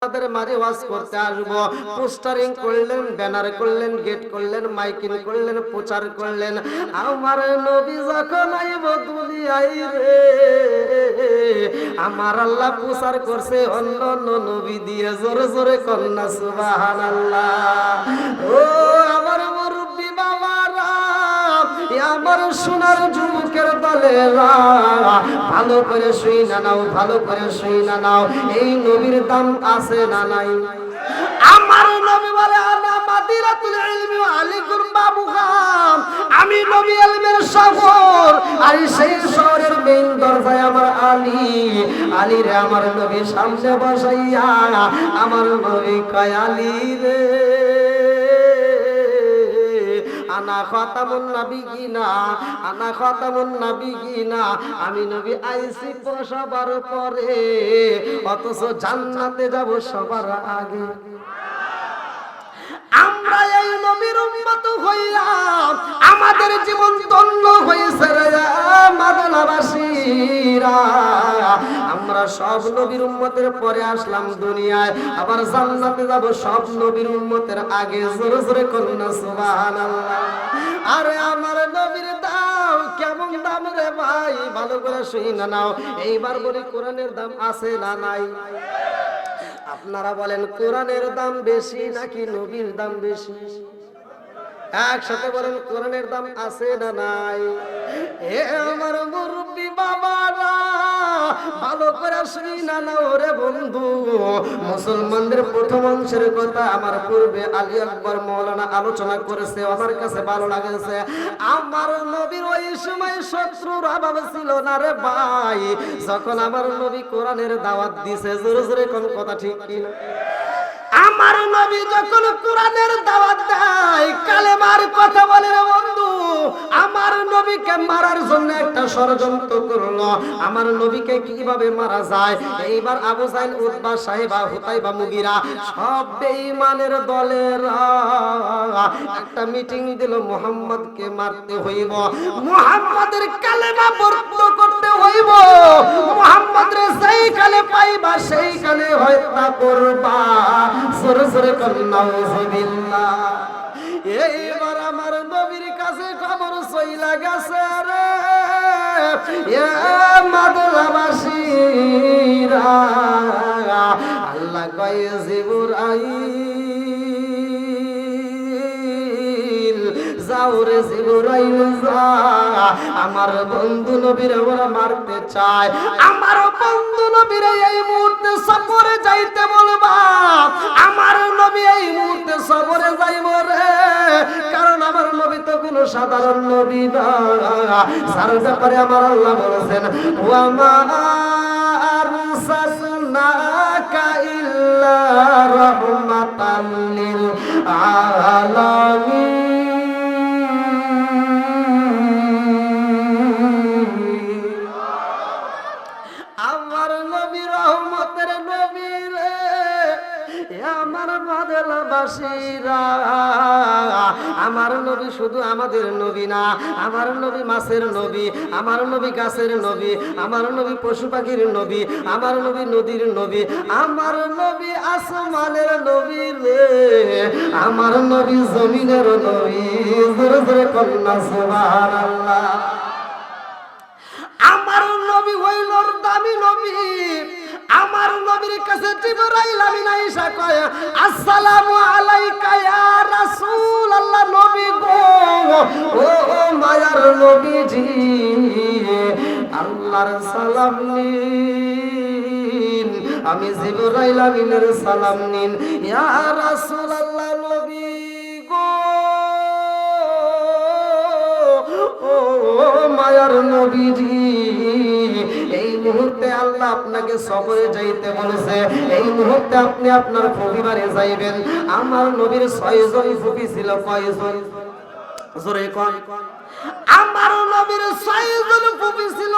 তাদের মাঝে ওয়াজ করতে আসবো, পোস্টারিং করলেন, ব্যানার করলেন, গেট করলেন, মাইকিং করলেন, প্রচার করলেন। আমার নবী যখন আইব দুনিয়ায় রে, আমার আল্লাহ প্রচার করছে অন্য অন্য নবী দিয়ে, জোরে জোরে কন্যা সুবহানাল্লাহ। ও আমার মুরব্বি বাবারা, আমার সোনার যুবকের দলেরা, ভালো করে শুই না নাও, ভালো করে শুই না নাও। এই নবীর দাম আছে না নাই? আমার নবী বলে আনা মাদিরাতুল ইলমি ওয়া আলিকুম বাবুহা, আমি নবী ইলমের শহর, আর সেই শহরের মেইন দরজায় আমার আলী। আলী রে আমার নবী সামনে বসাইয়া আমার নবী কয় আলী রে, আনা খাতামুন নাবিয়িনা, আনা খাতামুন নাবিয়িনা। আমি নবী আইছি সবার পরে, অথচ জান্নাতে যাব সবার আগে। আমরা এই নবীর উম্মত হইয়া আমাদের জীবন ধন্য হয়েছে রে মাদনাবাসীরা। আমরা সব নবীর উম্মতের পরে আসলাম দুনিয়ায়, আবার জান্নাতে যাব সব নবীর উম্মতের আগে। জোরে জোরে কন্যা সুবহানাল্লাহ। আরে আমার নবীর দাম কেমন দাম রে ভাই, ভালো করে শুই না নাও। এইবার বলি কোরআনের দাম আছে না নাই? আপনারা বলেন কোরআনের দাম বেশি নাকি নবীর দাম বেশি? একসাথে বলেন কোরআনের দাম আছে না নাই? হে আমার মুরব্বি বাবারা, ভালো করে শুনি না নাও রে বন্ধু। মুসলমানদের প্রথম অংশের কথা আমার পূর্বে আলী আকবর মাওলানা আলোচনা করেছে, আমার কাছে ভালো লাগেছে। আমার নবীর ওই সময় শত্রুর অভাব ছিল না রে ভাই, যখন আমার নবী কোরআনের দাওয়াত দিছে। জোরে জোরে কোন কথা ঠিক কিনা? আমার নবী যখন কোরআনের দাওয়াত দেয়, কালেমার কথা বলে রে বন্ধু, আমার নবীকে মারার জন্য একটা ষড়যন্ত্র করলো। আমার নবীকে কিভাবে মারা যায়, এইবার আবু জাহেল, উতবা, সাইবা, হুতাইবা, মুগিরা সব বেঈমানের দলের একটা মিটিং দিল। মুহাম্মদকে মারতে হইব, মুহাম্মাদের কালেমা বর্ণ করতে হইব, মুহাম্মাদের যেই কালে পাইবা সেই কালে হত্যা করবা। সরে সরে কন্যা নাউযুবিল্লাহ। এইবার আমার নবীর কাছে খবর চইলা গেছে রে এ মাদনাবাসীরা। আল্লাহ কয় জিবরাইল যাও রে জিবরাইল যা, আমার বন্ধু নবীরে ওরা মারতে চায়। আমার বন্ধু নবীরে এই মুহূর্তে সফরে যাইতে বলবা। আমার নবী এই মুহূর্তে সফরে যাইব রে, কারণ আমার নবী তো কোনো সাধারণ নবী না, যার ব্যাপারে আমার আল্লাহ বলেছেন ওয়া মা আরসালনাকা ইল্লা রাহমাতাল লিল আলামিন। আমার নবী রহমতের নবী রে, আমার মাদনাবাসীরা। আমার নবী শুধু আমাদের নবী না, আমার নবী মাছের নবী, আমার নবী গাছের নবী, আমার নবী পশু পাখির নবী, আমার নবী নদীর নবী, আমার নবী আসমানের নবী রে, আমার নবী জমিনের নবী। জোরে জোরে কন্যা সুবহানাল্লাহ। আমার নবী হইল দামি নবী। আমার নবীর কাছে জিবরাইল আমিন আয়েশা কয় আসসালামু আলাইকা ইয়া রাসূলুল্লাহ। নবী গো, ও মায়ার নবীজি, আল্লাহর সালাম নিন, আমি জিবরাইল আমিনের সালাম নিন। ইয়া রাসূলুল্লাহ নবী গো, ও মায়ার নবীজি, এই মুহূর্তে আল্লাহ আপনাকে সফরে যাইতে বলেছে, এই মুহূর্তে আপনি আপনার পরিবারে যাইবেন। আমার নবীর 6 জন ফুফি ছিল। কয়জন? জোরে কোন। আমার নবীর 6 জন ফুফি ছিল।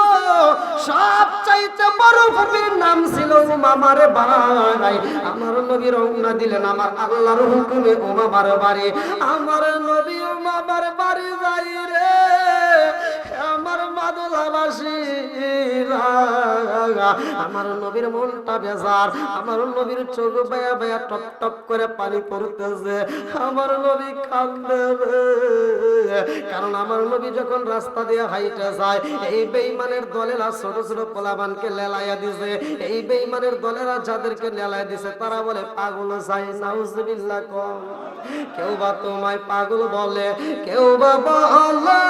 সবচাইতে বড় ফুফির নাম ছিল উমামার ভাই। আমার নবী রওনা দিলেন আমার আল্লাহর হুকুমে উমামার বাড়ি। আমার নবী উমামার বাড়ি যাই রে, আমার মাদল বাদলাবাসীরা আমার নবীর মনটা বেজার, আমার নবীর চোখ বায়া বায়া টপ টপ করে পানি পড়তেছে, আমার নবী কান্দে, কারণ আমার নবী যখন রাস্তা দিয়ে হাইটে যায় এই বেঈমানের দলেরা ছোট ছোট পোলাবানকে লেলাইয়া দিছে, এই বেঈমানের দলেরা যাদেরকে লেলাইয়া দিছে তারা বলে পাগল চাই, নাউজুবিল্লাহ কম। কেউ বা তোমায় পাগল বলে, কেউ বা বলে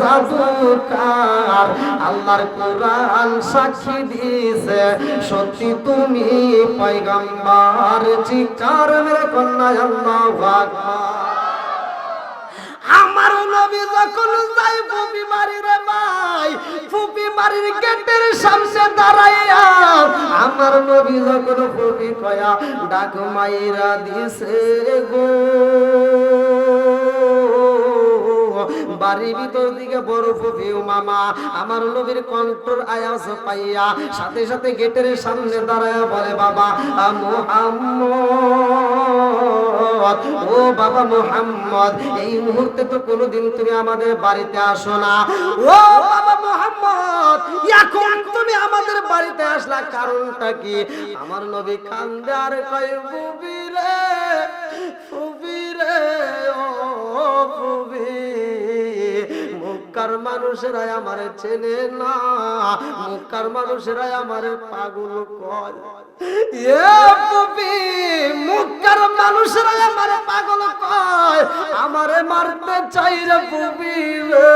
জাদুকার, আল্লাহর কোরআন সাক্ষী দিয়েছে সত্যি তুমি পয়গম্বর। চিৎকার মেরে কন্যা আল্লাহু আকবার। আমার নবী যখন যাই ফুপি বাড়ির ভাই, ফুপি বাড়ির গেটের সামনে দাঁড়াইয়া আমার নবী যখন ফুপি কয়া ডাক মাইরা দিছে গো, বাড়ির ভিতর দিকে বড় ফুফি মামা আমার নবীর কণ্ঠর আওয়াজ পাইয়া সাথে সাথে গেটের সামনে দাঁড়ায় বলে বাবা মুহাম্মদ, ও বাবা মুহাম্মদ, এই মুহূর্তে তো কোনোদিন তুমি আমাদের বাড়িতে আসো না, ও বাবা মুহাম্মদ এখন তুমি আমাদের বাড়িতে আসলা কারণটা কি? আমার নবী কান্দে আর কয় ফুফি রে, ফুফি রে, ও ফুফি, মুক্কার মানুষেরা আমারে চেনে না, মুক্কার মানুষেরা আমারে পাগল কয়, এ ফুফি মুক্কার মানুষেরা আমারে পাগল কয়, আমারে মারতে চাই রে ফুফি রে,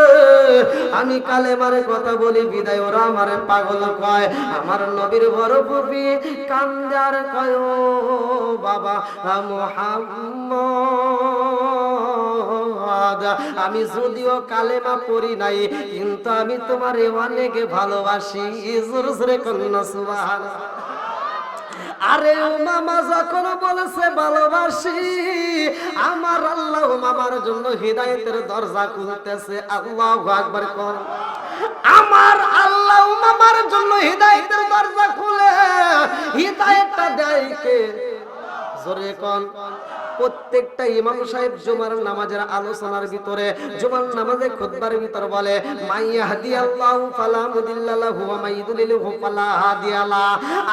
আমি কালেমার কথা বলি বিদায় ওরা আমারে পাগল কয়। আমার নবীর বড় ফুফি কান্দে আর কয় ও বাবা মুহাম্মদ, আমি যদিও কালেমা পড়ি নাই কিন্তু আমি তোমারে অনেক ভালোবাসি। জোরে জোরে কন্যা সুবহানাল্লাহ। আরে ও মামা যখন বলেছে ভালোবাসি, আমার আল্লাহ মামার জন্য হিদায়াতের দরজা খুলতেছে। আল্লাহু আকবার কোন। আমার আল্লাহ মামার জন্য হিদায়াতের দরজা খুলে হিদায়াতটা দেয় কে? জোরে কোন। প্রত্যেকটা ইমাম সাহেব জুমার নামাজের আলোচনার ভিতরে, জুমার নামাজে খুতবার ভিতর বলে মাইয়াহদিয়াল্লাহু ফালা মুদিল্লা লাহু ওয়া মাইয়ুদ্লিলহু ফালা হাদিয়া লা।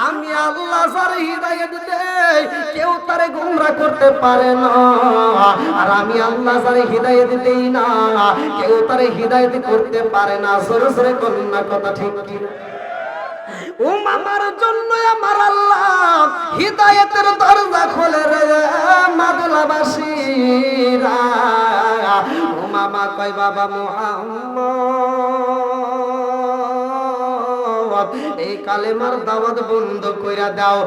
আমি আল্লাহ যার হিদায়াত দেই কেউ তারে গোমরা করতে পারে না, আর আমি আল্লাহ যার হিদায়াত দেই না কেউ তারে হিদায়াত করতে পারে না। জোরে জোরে কন্যা কথা ঠিক কি? ও মামার জন্য আমার আল্লাহ হিদায়াতের দরজা খোলে রে মাদলাবাসীরা। ও মামা কয় বাবা মুহাম্মদ এই কালেমার দাওয়াত বন্ধ কইরা দাও।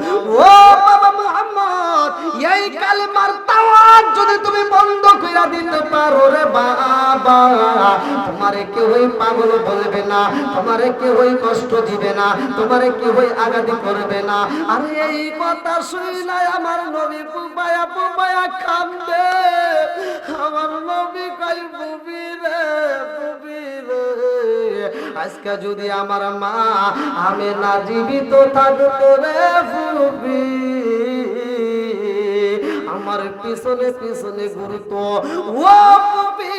ও বাবা মুহাম্মদ এই কালেমার দাওয়াত যদি তুমি বন্ধ কইরা দিতে পারো রে বাবা, তোমারে কেউই পাগল বলবে না, তোমারে কেউই কষ্ট দিবে না, তোমারে কেউই আঘাত করবে না। আরে এই কথা শুইলা আমার নবী পুপায়া পুপায়া কান্দে। আমার নবী কই বুবি রে, বুবি রে, আজকে যদি আমার মা আমি না জীবিত থাকতো রে বুবি, আমার পিছনে পিছনে ঘুরতো। ও বুবি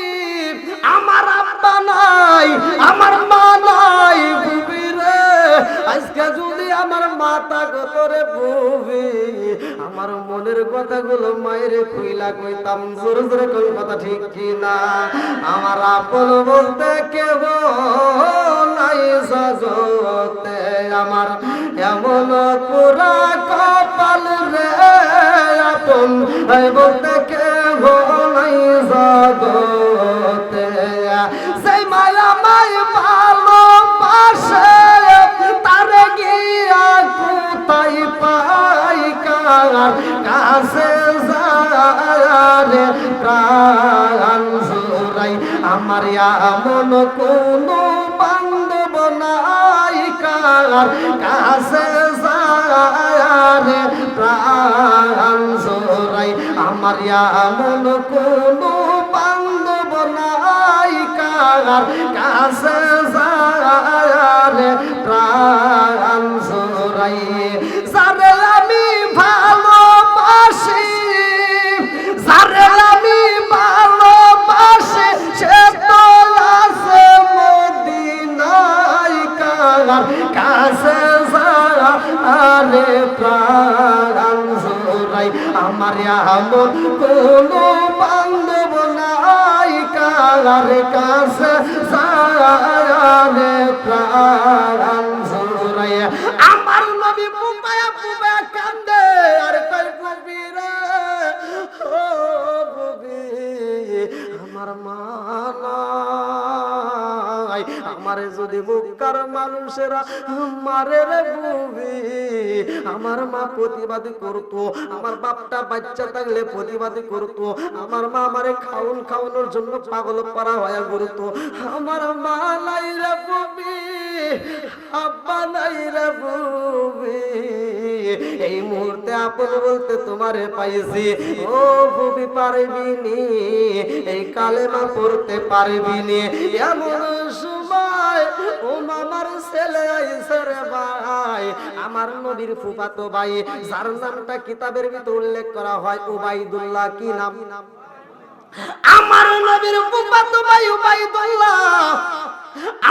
আমার আব্বা নাই, আমার মা নাই বুবি রে, আজকে যদি আমার মাথা কত রে বুবি, আমার মনের কথাগুলো মায়ের কইলা কইতাম। জোরে জোরে কই কথা ঠিক কি না? আমার আপন বলতে কেউ নাই জগতে, আমার এমন পুরা কপাল রে, আপন বলতে কেউ নাই জগতে। সেই মায়া মাই ভালোবাসে তারে গিয়া কোথায় পাই, কার কাছে যায় প্রাণ জোড়াই, আমার এমন কোনো বান্ধব নাই, কার কাছে যায় প্রাণ জোড়াই, আমার এমন কোনো বান্ধব নাই, কার কাছে যায় প্রাণ জোড়াই। যারে আমি ভালোবাসি, যারে আমি ভালোবাসি সে তো আছে প্রাণ জোড়াই আমার এমন কোনো বান্ধব নাই কার কাছে যায় প্রাণ জোড়াই আমার নবী বুবায়া বুবায়া কান্দে আর কই বুবি রে ও বুবি আমার মা নাই আমারে যদি মক্কার মানুষেরা মারে রে বুবি আমার মা প্রতিবাদী করতো আমার বাপটা বাচ্চা থাকলে প্রতিবাদী করতো আমার মা আমারে খাওয়ানোর জন্য পাগল পারা হয়ে ঘুরতো আমার মা নাই রে বুবি আব্বা নাই রে বুবি এই মুহূর্তে আপন বলতে তোমারে পাইছি ও বুবি পারবি নি এই কালেমা পড়তে পারবি নি এমন সময় ও মামার ছেলে আইছে রে ভাই আমার নবীর ফুফাতো ভাই যার নামটা কিতাবের ভিতর উল্লেখ করা হয় উবাইদুল্লাহ কি নাম আমার নবীর ফুফাতো ভাই উবাইদুল্লাহ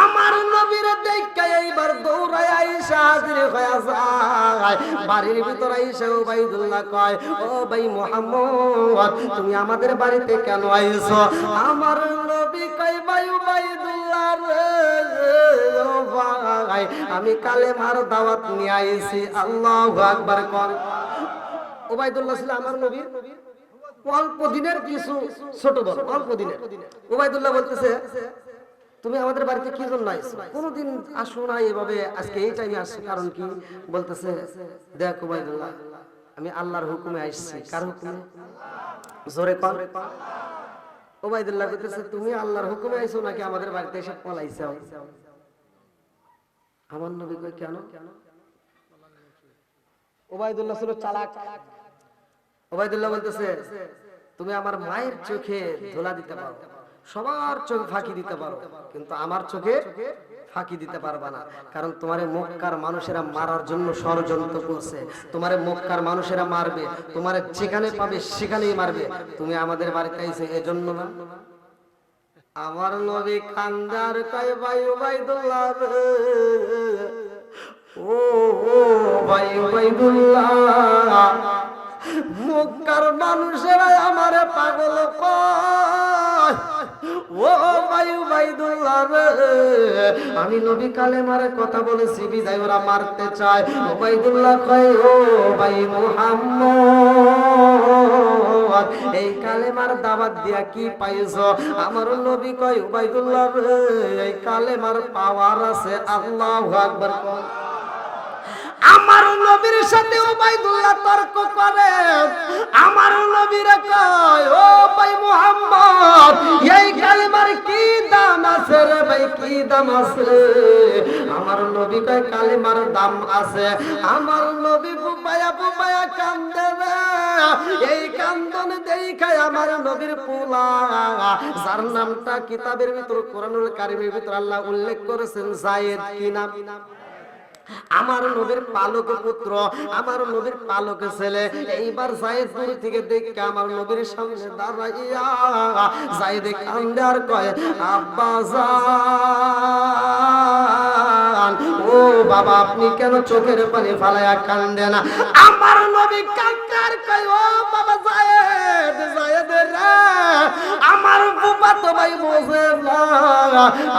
আমার নবীর দেখে এইবার দৌড়ায় আইসা হাজির হয়ে যায় বাড়ির ভিতর আইসা উবাইদুল্লাহ কয় ও ভাই মুহাম্মদ তুমি আমাদের বাড়িতে কেন আইছো আমার নবী কয় ভাই উবাইদুল্লাহ রে ও ভাই আমি কালেমার দাওয়াত নিয়ে আইছি আল্লাহু আকবার কর উবাইদুল্লাহ ছিল আমার নবীর অল্প দিনের কিছু ছোট বড় অল্প দিনের উবাইদুল্লাহ বলতেছে তুমি আমাদের বাড়িতে কি জন্য আইছো কোনদিন আসো না এভাবে আজকে এই টাইমে আসছো কারণ কি বলতেছে দেখ উবাইদুল্লাহ আমি আল্লাহর হুকুমে আইছি কার হুকুমে জোরে কর উবাইদুল্লাহ বলতেছে তুমি আল্লাহর হুকুমে আইছো নাকি আমাদের বাড়িতে এসে পলাইছো আমার নবী কই কেন উবাইদুল্লাহ ছিল চালাক উবাইদুল্লাহ বলতেছে তুমি আমার মায়ের চোখে ধোলা দিতে পারো সবার চোখে ফাঁকি দিতে পারো কিন্তু আমার চোখে ফাঁকি দিতে পারবা না কারণ তোমারে মক্কার মানুষেরা মারার জন্য ষড়যন্ত্র করছে তোমারে মক্কার মানুষেরা মারবে তোমারে যেখানে পাবে সেখানেই মারবে তুমি আমাদের বাড়িতে আইছো এজন্য না আমার নবী কান্দার কয় ভাই উবাইদুল্লাহ ও ভাই উবাইদুল্লাহ মক্কার মানুষেরা আমারে পাগল কয় ও ভাই উবাইদুল্লাহ রে আমি নবী কালেমার কথা বলেছি বিদায় ওরা মারতে চায় উবাইদুল্লাহ কয় ও ভাই মুহাম্মদ এই কালেমার দাওয়াত দিয়া কি পাইছো আমার নবী কয় উবাইদুল্লাহ রে এই কালেমার পাওয়ার আছে আল্লাহু আকবার কয় আমার নবীর সাথে উবাইদুল্লাহ তর্ক করে আমার নবীর কয় ও ভাই মুহাম্মদ এই কালেমার কি দাম আছে রে ভাই কি দাম আছে আমার নবী কয় কালেমার দাম আছে আমার নবী বুবায়া বুবায়া কান্দে রে এই কান্দন দেখায় আমার নবীর পোলা যার নামটা কিতাবের ভিতর কোরআনুল কারীমের ভিতর আল্লাহ উল্লেখ করেছেন যায়েদ কি নাম আমার নবীর পালক পুত্র আমার নবীর পালক ছেলে এইবার যায়েদ দূর থেকে দেখে আমার নবীর সামনে দাঁড়াইয়া যায়েদ কান্দে আর কয় আব্বা জান ও বাবা আপনি কেন চোখের পানি ফালায়া কান্দেন আমার নবী কান্দে আর কয় ও বাবা যায়েদ যায়েদ রে আমার ফুফাতো ভাই বোঝে না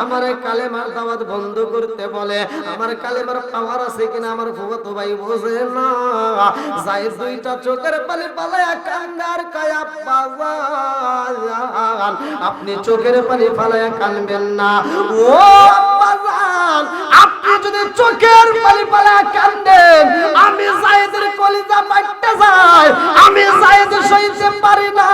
আমার কালেমার দাওয়াত বন্ধ করতে বলে আমার কালেমার পাওয়ার আছে কিনা আমার ফুফাতো ভাই বোঝে না যায়েদ দুইটা চোখের পানি ফালায়া কান্দে আর কয় আব্বা জান আপনি চোখের পানি ফালায়া কাঁদবেন না ও আব্বা জান আপনি যদি চোখের পানি ফালায়া কাঁদেন আমি যায়েদের কলিজা ফাটতে যায় আমি যায়েদ সইতে পারি না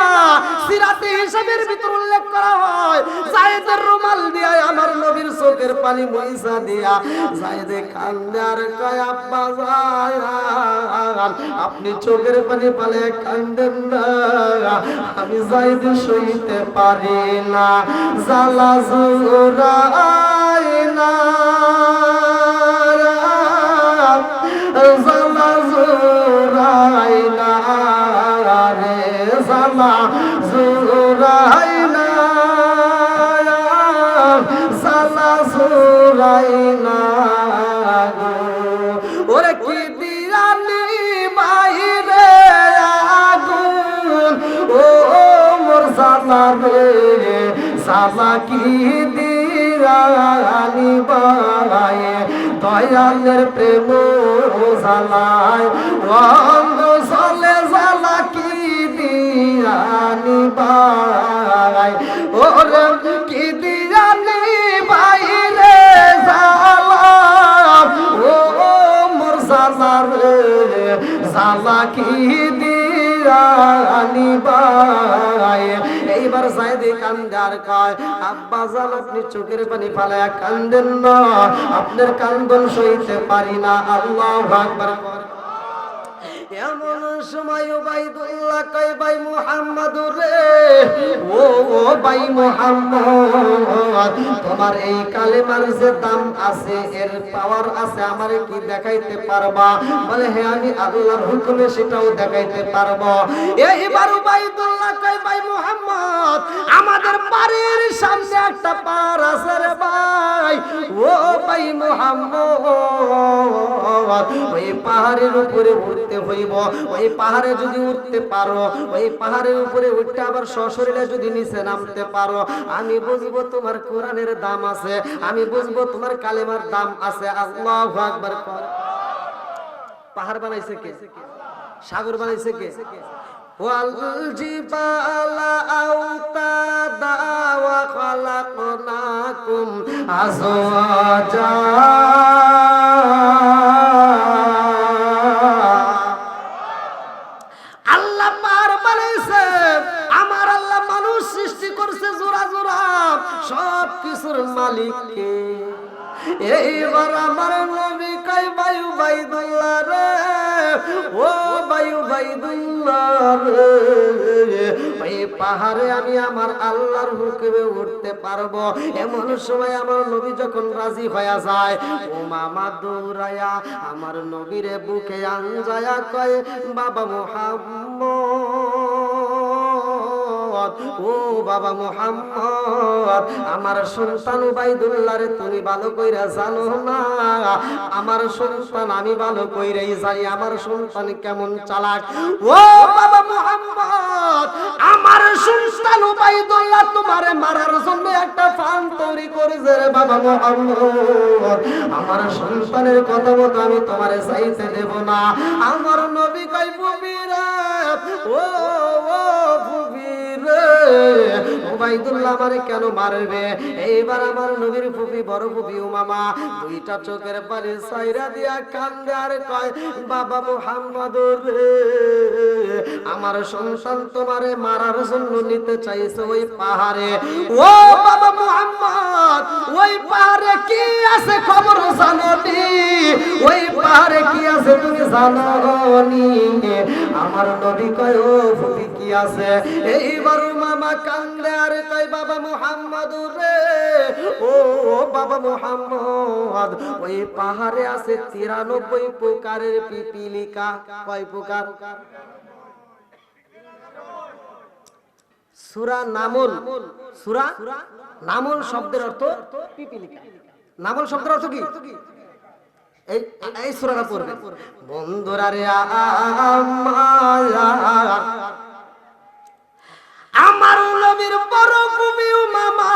সিরাতে হিসাবের ভিতর উল্লেখ করা হয় যায়েদের রুমাল দিয়া আমার নবীর চোখের পানি মুইসা দিয়া যায়েদে কান্দে আর কয় আব্বা জান আপনি চোখের পানি ফালায়া কাঁদেন না আমি যায়েদ সইতে পারি না জালা জুরাই না জালা জুরাই না রে জালা জুরাই না জালা জুরাই না ওরে কি দিয়ানি জালা রে জালা কি দিয়ানি বায় দয়ালের প্রেম জালায় অন্ধ চলে জালা কি দিয়ানি বায় ওরে কি দিয়ানি বাইরে জালা ও মোর জালা রে জালা কি দিয়ানি বায় এইবার সাইদে কান্দে আর কয় আব্বা জান আপনি চোখের পানি ফালায়া কান্দেন না আপনার কান্দন সইতে পারি না আল্লাহু আকবার এমন সময় উবাইদুল্লাহ কয় ভাই মুহাম্মদ রে ও ভাই মুহাম্মদ তোমার এই কালেমার যে দাম আছে এর পাওয়ার আছে আমারে কি দেখাইতে পারবা বলে হ্যাঁ আমি আল্লাহর হুকুমে সেটাও দেখাইতে পারবো এইবার উবাইদুল্লাহ কয় ভাই মুহাম্মদ আমাদের বাড়ির সামনে একটা পাহাড় আছে রে ভাই ও ভাই মুহাম্মদ ওই পাহাড়ের উপরে উঠতে হইব ওই পাহাড়ে যদি উঠতে পারো ওই পাহাড়ের উপরে উঠতে আবার সশরীরে যদি নিচে নামতে পারো আমি বুঝবো তোমার কোরআনের দাম আছে আমি বুঝবো তোমার কালেমার দাম আছে আল্লাহু আকবার পাহাড় বানাইছে কে সাগর বানাইছে কে ওয়াল জিবালা আওতাদা ওয়া খালাকনাকুম আযওয়াজা আল্লাহ পাহাড় বানাইছে আমার আল্লাহ মানুষ সৃষ্টি করছে জোড়া জোড়া সব কিছুর মালিক কে এইবার আমার নবী কয় ভাই উবাইদুল্লাহ রে ও ভাই উবাইদুল্লাহ রে ওই পাহাড়ে আমি আমার আল্লাহর হুকুমে উঠতে পারবো এমন সময় আমার নবী যখন রাজি হয়ে যায় ও মামা দৌড়ায়া আমার নবীরে বুকে আনজায়া কয় বাবা মুহাম্মদ ও বাবা মুহাম্মদ আমার সন্তান উবাইদুল্লাহ রে তুমি ভালো কইরা জানো না আমার সন্তান আমি ভালো কইরাই জানি আমার সন্তান কেমন চালাক ও বাবা মুহাম্মদ আমার সন্তান উবাইদুল্লাহ তোমারে মারার জন্য একটা ফান তৈরি করেছে রে বাবা মুহাম্মদ আমার সন্তানের কথা মতো আমি তোমারে চাইতে দেব না আমার নবী কই ফুবিরা ও ফুবিরা উবাইদুল্লাহ আমারে কেন মারবে এইবার আমার নবীর ফুফি বড় ফুফি উমামা দুইটা চোখের পানি সাইরা দিয়া কান্দে আর কয় বাবা মুহাম্মদ রে আমার সন্তান তোমারে মারার জন্য নিতে চাইছে ওই পাহাড়ে ও বাবা মুহাম্মদ ওই পাহাড়ে কি আছে খবর জানোনি ওই পাহাড়ে কি আছে তুমি জানোনি আমার নবী কয় ও ফুফি কি আছে এইবার মামা কান্দে আর কয় বাবা মুহাম্মদ রে ও বাবা মুহাম্মদ ওই পাহাড়ে আছে 93 প্রকারের পিপিলিকা কয় প্রকার সূরা নামল সূরা নামল শব্দের অর্থ পিপিলিকা নামল শব্দের অর্থ কি এই সূরাটা পড়বে বন্ধুরা রে আমার নবীর বড় ফুফি মামা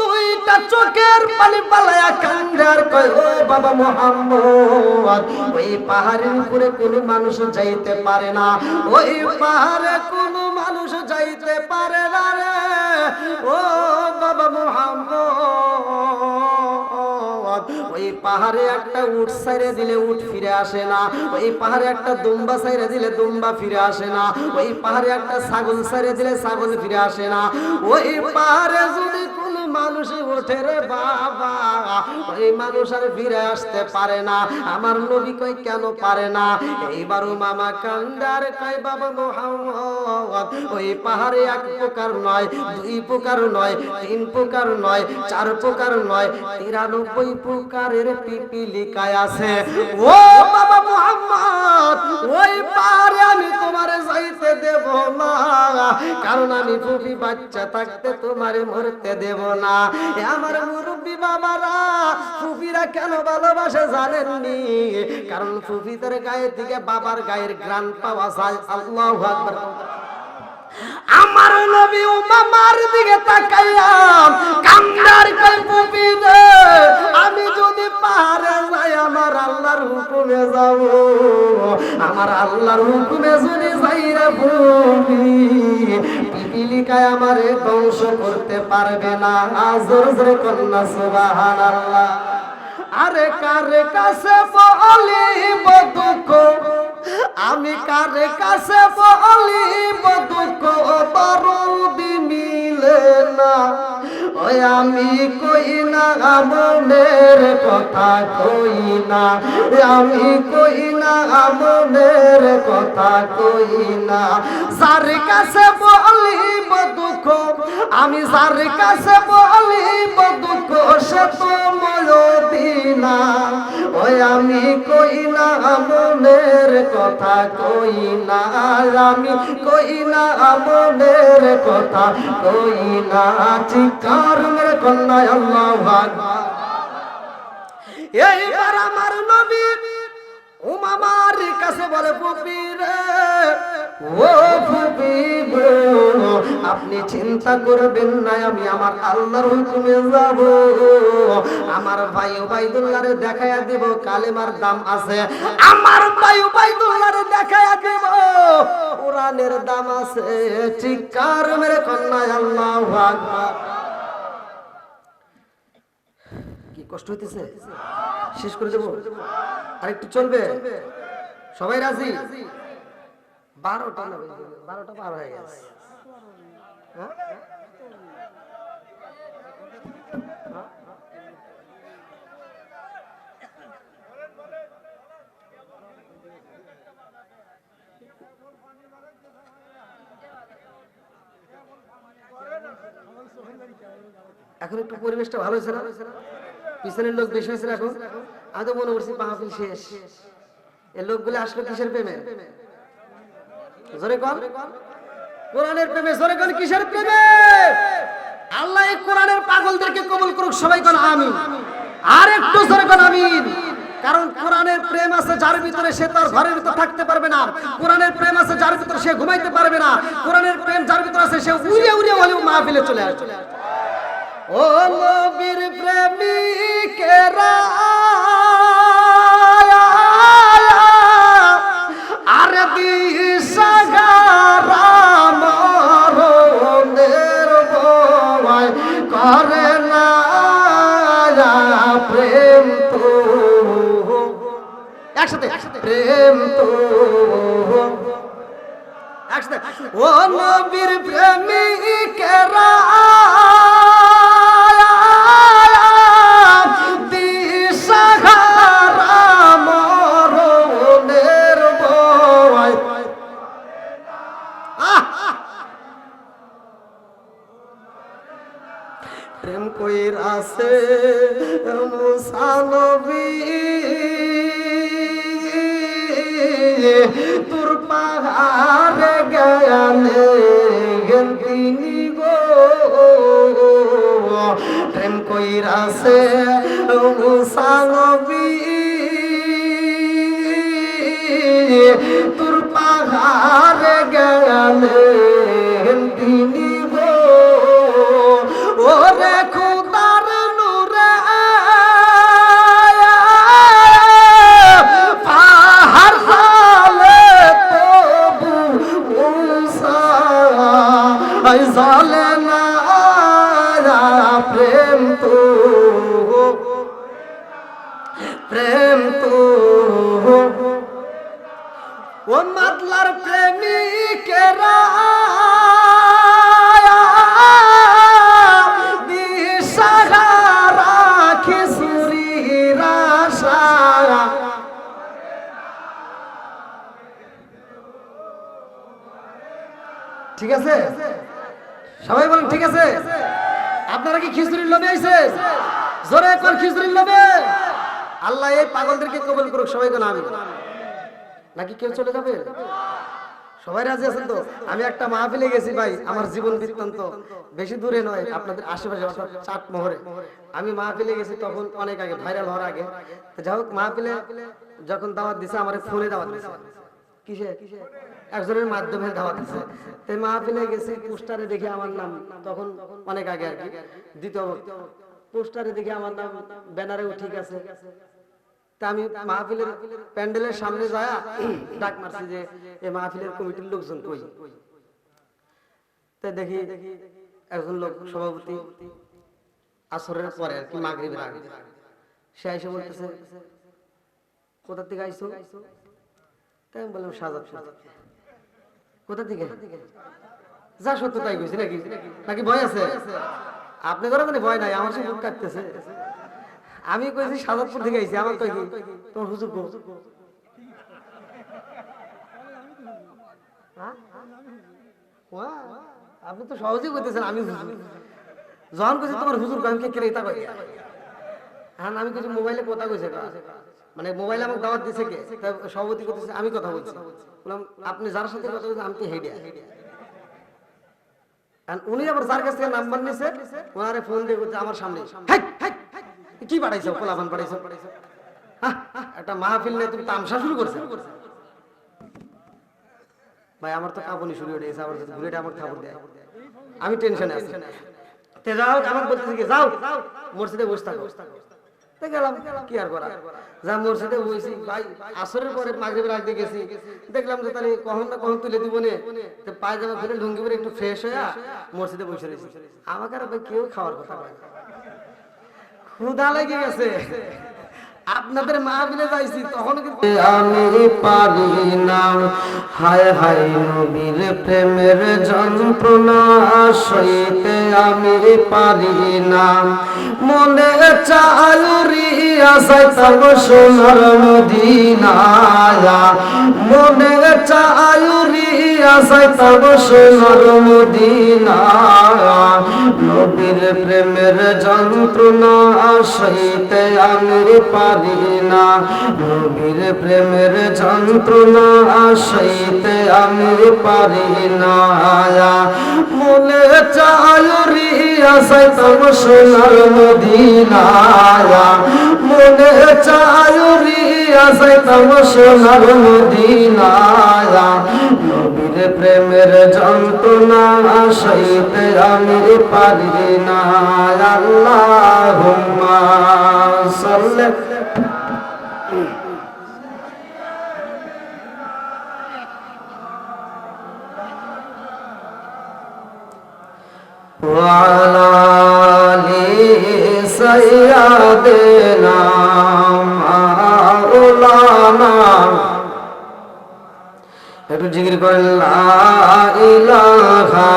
দুইটা চোখের পানি পালায়া কান্দার কয় ও বাবা মুহাম্মদ ওই পাহাড়ের উপরে কোনো মানুষ যাইতে পারে না ওই পাহাড়ে কোনো মানুষ যাইতে পারে না রে ও বাবা মুহাম্মদ ওই পাহাড়ে একটা উট ছাইরে দিলে উট ফিরে আসে না ওই পাহাড়ে একটা দুম্বা ছাইরে দিলে দুম্বা ফিরে আসে না ওই পাহাড়ে একটা ছাগল ছাইরে দিলে ছাগল ফিরে আসে না ওই পাহাড়ে যদি কোনো মানুষ ওঠে রে বাবা ওই মানুষ আর ফিরে আসতে পারে না আমার নবী কই কেন পারে না এইবারও মামা কান্দার কয় বাবা মুহাম্মদ ওই পাহাড়ে এক প্রকার নয় দুই প্রকার নয় তিন প্রকার নয় চার প্রকার নয় 93 প্রকারের পিপিলিকা আছে ও বাবা মুহাম্মদ ওই পাহাড়ে আমি তোমারে যাইতে দেব না কারণ আমি ফুফি বাচ্চা থাকতে তোমারে মরতে দেব না আমার মুরব্বি বাবারা ফুফিরা কেন ভালোবাসে জানেননি কারণ ফুফিদের গায়ে থেকে বাবার গায়ের গ্রান পাওয়া যায় আল্লাহু আকবার আমার নবী উমামার দিকে তাকাইয়া কান্দার কই ফুপি রে, আমি যদি পাহাড়ে যাই আমার আল্লাহর হুকুমে যাব, আমার আল্লাহর হুকুমে যদি যাই রে ফুপি, পিপিলিকায় আমারে ধ্বংস করতে পারবে না। জোরে জোরে কন্যা সুবহানাল্লাহ। আরে কারে কাছে বলিব দুঃখ, আমি কারে কাছে বলিব দুঃখ, দরদি মিলে না। ওই আমি কই না মনের কথা, কই না আমি, কই না মনের কথা, কই না। যার কাছে বলিব দুঃখ, আমি যার কাছে বলিব দুঃখ, সে তো ময়দিনা। ওই আমি কই না মনের কথা, কই না আমি, কই না মনের কথা, কই না। চিৎকার মেরে কন্যা আল্লাহু আকবার। এইবার আমার নবী উমামার কাছে বলে ফুপি রে, ও ফুপি গো, আপনি চিন্তা করবেন না, আমি আমার আল্লাহর হুকুমে যাব। আমার ভাই উবাইদুল্লাহরে দেখায়া দেব কালেমার দাম আছে, আমার ভাই উবাইদুল্লাহরে দেখায়া দেব কোরআনের দাম আছে। চিৎকার মেরে কন্যা আল্লাহু আকবার। কি কষ্ট হইতেছে? শেষ করে দেব, আরেকটু চলবে? সবাই রাজি? 12টা না, 12টা পার হয়ে গেছে। এখন একটু পরিবেশটা ভালো হয়েছে না? পিছনের লোক বেশি হয়েছে এখন। আমি তো মনে করছি মাহফিল শেষ। এই লোকগুলো আসলো কিসের প্রেমে? জোরে কোন? কোরআনের প্রেমে। জোরে কোন কিসের প্রেমে? আল্লাহ এই কোরআনের পাগলদেরকে কবুল করুক, সবাই কোন আমিন। আর একটু জোরে কোন আমিন। কারণ কোরআনের প্রেম আছে যার ভিতরে, সে তার ঘরের ভিতর থাকতে পারবে না। কোরআনের প্রেম আছে যার ভিতরে, সে ঘুমাইতে পারবে না। কোরআনের প্রেম যার ভিতরে আছে, সে উড়ে উড়ে হলেও মাহফিলে চলে আসবে। ও নবীর প্রেমিকেরা, আরে দিশাহারা মরণের ভয় করে না প্রেম তো, একসাথে প্রেম তো, একসাথে। ও নবীর প্রেমিকেরা, প্রেম কইর আছে মুসা নবী, তোর পাহাড়ে গেলে তিনি গো। প্রেম কইর আছে মুসা নবী, তোর পাহাড়ে গেলে তিনি গো। ওরে খুদার নূরে পাহাড় জালে তবু মুসা জালে না প্রেম তো, প্রেম তো। ও মাতলার প্রেমিকেরা, ঠিক আছে? সবাই বলেন ঠিক আছে? আপনারা কি খিচুড়ির লোভে আইছে? জোরে কোন খিচুড়ির লোভে? আল্লাহ এই পাগলদেরকে কবুল করুক, সবাই কোন আমিন। নাকি কেউ চলে যাবে? সবাই রাজি আছেন তো? আমি একটা মাহফিলে গেছি ভাই, আমার জীবন বৃত্তান্ত বেশি দূরে নয়, আপনাদের আশেপাশে, অর্থাৎ চাটমোহরে। আমি মাহফিলে গেছি তখন অনেক আগে, ভাইরাল হওয়ার আগে। যাই হোক, মাহফিলে যখন দাওয়াত দিছে, আমার ফোনে দাওয়াত দিছে। কিসে একজনের মাধ্যমে দাওয়াত দিছে। তাই মাহফিলে গেছি, পোস্টারে দেখে আমার নাম, তখন অনেক আগে আর কি, দ্বিতীয় পোস্টারে দেখে আমার নাম ব্যানারেও ঠিক আছে। তা আমি মাহফিলের প্যান্ডেলের সামনে যায় ডাক মারছি যে এই মাহফিলের কমিটির লোকজন কই। তাই দেখি একজন লোক সভাপতি আসরের পরে আর কি, মাগরিবের আগে, সে এসে বলতেছে কোথা থেকে আইছো? তাই আমি বললাম শাহজাদপুর। কোথা থেকে? যা সত্য তাই কইছি, নাকি নাকি ভয় আছে? আপনি ধরো মানে ভয় নাই, আমার সে বুক কাটতেছে। আমি কইছি শাহজাদপুর থেকে আইছি। আমার কই কি তোমার হুজুর গো? আপনি তো সহজেই কইতেছেন আমি হুজুর। যখন কইছি তোমার হুজুর কই, আমি কি করে এটা কই? হ্যাঁ আমি কিছু মোবাইলে কথা কইছে, মানে মোবাইলে আমাকে দাওয়াত দিছে কে? সভাপতি করতেছে, আমি কথা বলছি। বললাম আপনি যার সাথে কথা বলছেন আমি তো হেডিয়া। উনি আবার যার কাছ থেকে নাম্বার নিছে, ওনারে ফোন দিয়ে বলছে আমার সামনে, কি পাঠাইছো? পোলাপান পাঠাইছো? একটা মাহফিল নিয়ে তুমি তামসা শুরু করছো। ভাই আমার তো কাঁপুনি শুরু হয়ে গেছে, আবার যদি ঘুরেটা আমার খবর দেয়, আমি টেনশনে আছি। তে যাও, আমাকে বলতেছে কি যাও মসজিদে বসে থাকো। তে গেলাম, কি আর করা, যা মসজিদে বসেছি। ভাই আসরের পরে মাগরিবের আগে গেছি, দেখলাম যে তাহলে কখন না কখন তুলে দিব নে, তো পায়জামা ফেলে লুঙ্গি পরে একটু ফ্রেশ হয়ে মসজিদে বসে রয়েছি। আমাকে আর ভাই কেউ খাওয়ার কথা বলে, ক্ষুধা লেগে গেছে। আপনাদের মাহফিলে যাইছি তখন আমি পারি না, হায় হায় নবীর প্রেমের যন্ত্রণা সইতে আমি পারি না। মনে চায়ুরি আসাইতাম সোনার মদিনা, মনে চায়ুরি আসাইতাম সোনার মদিনা। নবীর প্রেমের যন্ত্রণা সইতে আমি পারি না, নবীর প্রেমের যন্ত্রণা সইতে আমি পারি না। মনে চায়ুরি আসাইতাম সোনার মদিনা, মনে চায়ুরি আসাইতাম সোনার মদিনা। নবীর প্রেমের যন্ত্রণা সইতে আমি পারি না। আল্লাহুম্মা সাল্লি ওয়ালা আলি সাইয়্যিদিনা মাওলানা। একটু জিকির করেন লা ইলাহা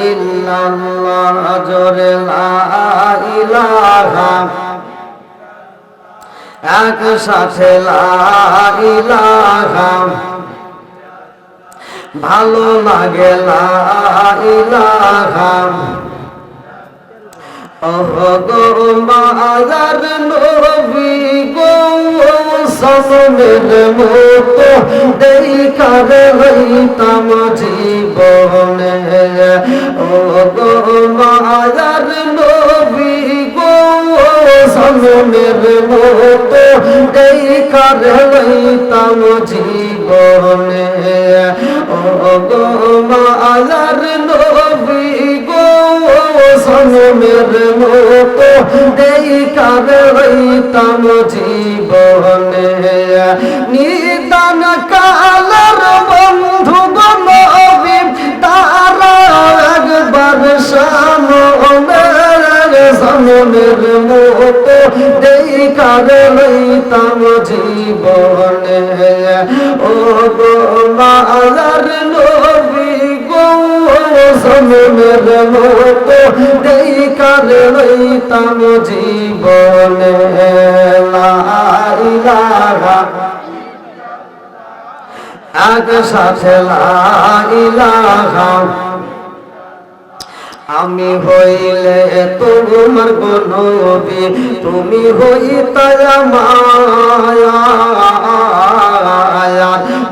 ইল্লাল্লাহ, জোরে লা ইলাহা, একসাথে লা ইলাহা। ভালো লাগে লা ইলাহা। ওহো গো মায়ার নবী গো, সামনের মতো দেখার হইতাম জীবনে। ও গো মায়ার নবী গো, সামনের মতো দেখার হইতাম জীবনে। ও গো মায়ার নবী গো, সামনের মতো দেখার হইতাম জীবনে। নিদান কালের বন্ধু নবী, তারা একবার সামনের মতো দেখার হইতাম জীবনে। ও গো মায়ার নবী গো, সামনের মতো দেখার হইতাম জীবনে। লা ইলাহা, একসাথে লা ইলাহা। আমি হইলে তোমার নবী, তুমি হইতা আমার,